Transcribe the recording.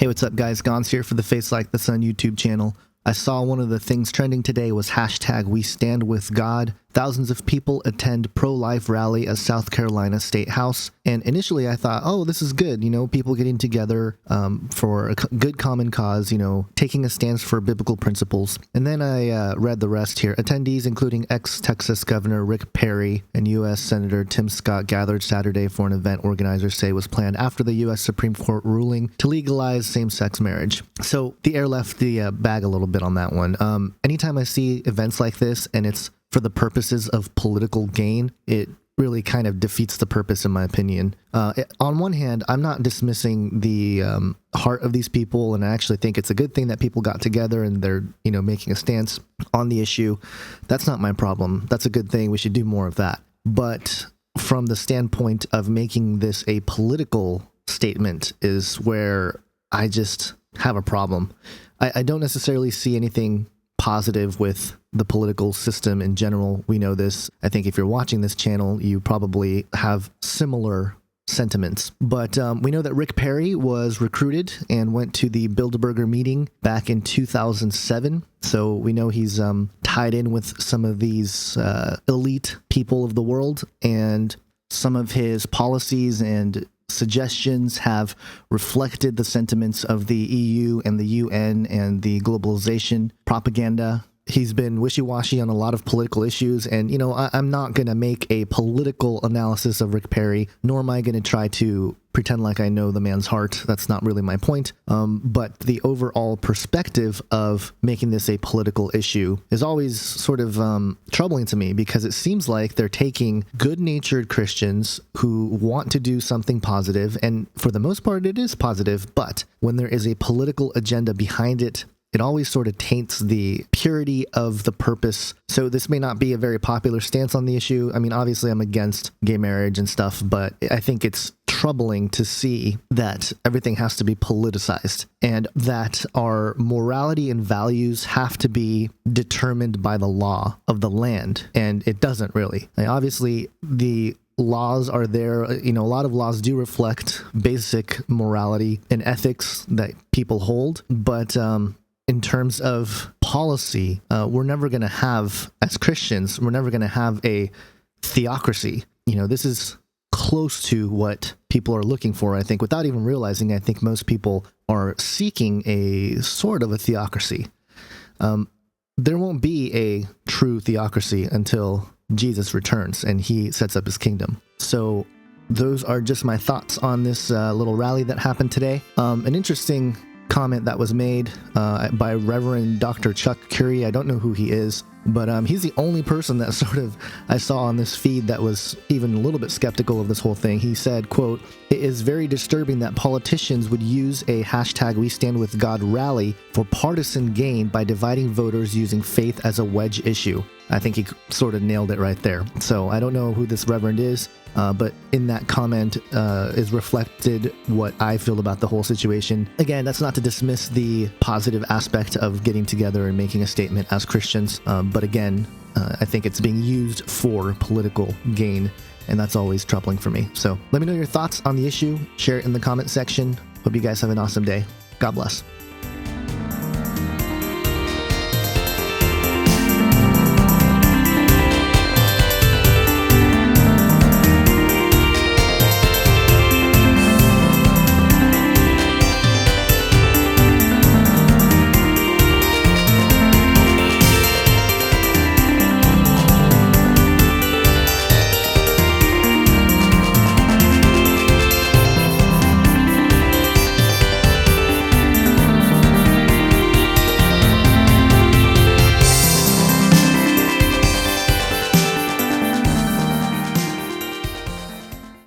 Hey, what's up, guys? Gons here for the Face Like the Sun YouTube channel. I saw one of the things trending today was hashtag We Stand With God. Thousands of people attend pro-life rally at South Carolina State House. And initially I thought, oh, this is good. You know, people getting together for a good common cause, you know, taking a stance for biblical principles. And then I read the rest here. Attendees, including ex-Texas Governor Rick Perry and U.S. Senator Tim Scott, gathered Saturday for an event organizers say was planned after the U.S. Supreme Court ruling to legalize same-sex marriage. So the air left the bag a little bit on that one. Anytime I see events like this and it's for the purposes of political gain, it really kind of defeats the purpose, in my opinion. On one hand, I'm not dismissing the heart of these people, and I actually think it's a good thing that people got together and they're, you know, making a stance on the issue. That's not my problem. That's a good thing. We should do more of that. But from the standpoint of making this a political statement is where I just have a problem. I don't necessarily see anything positive with the political system in general. We know this. I think if you're watching this channel, you probably have similar sentiments. But we know that Rick Perry was recruited and went to the Bilderberg meeting back in 2007. So we know he's tied in with some of these elite people of the world, and some of his policies and suggestions have reflected the sentiments of the EU and the UN and the globalization propaganda. He's been wishy-washy on a lot of political issues, and, you know, I'm not going to make a political analysis of Rick Perry, nor am I going to try to pretend like I know the man's heart. That's not really my point. But the overall perspective of making this a political issue is always sort of troubling to me, because it seems like they're taking good-natured Christians who want to do something positive, and for the most part it is positive, but when there is a political agenda behind it, it always sort of taints the purity of the purpose. So this may not be a very popular stance on the issue. I mean, obviously I'm against gay marriage and stuff, but I think it's troubling to see that everything has to be politicized and that our morality and values have to be determined by the law of the land. And it doesn't really. Like, obviously, the laws are there. You know, a lot of laws do reflect basic morality and ethics that people hold, but in terms of policy, we're never going to have, as Christians, we're never going to have a theocracy. You know, this is close to what people are looking for, I think, without even realizing. I think most people are seeking a sort of a theocracy. There won't be a true theocracy until Jesus returns and he sets up his kingdom. So those are just my thoughts on this little rally that happened today. An interesting comment that was made by Reverend Dr. Chuck Curry. I don't know who he is, but he's the only person that sort of I saw on this feed that was even a little bit skeptical of this whole thing. He said, quote, "It is very disturbing that politicians would use a hashtag We Stand With God rally for partisan gain by dividing voters using faith as a wedge issue." I think he sort of nailed it right there. So I don't know who this reverend is, but in that comment is reflected what I feel about the whole situation. Again, that's not to dismiss the positive aspect of getting together and making a statement as Christians, but again, I think it's being used for political gain, and that's always troubling for me. So let me know your thoughts on the issue. Share it in the comment section. Hope you guys have an awesome day. God bless.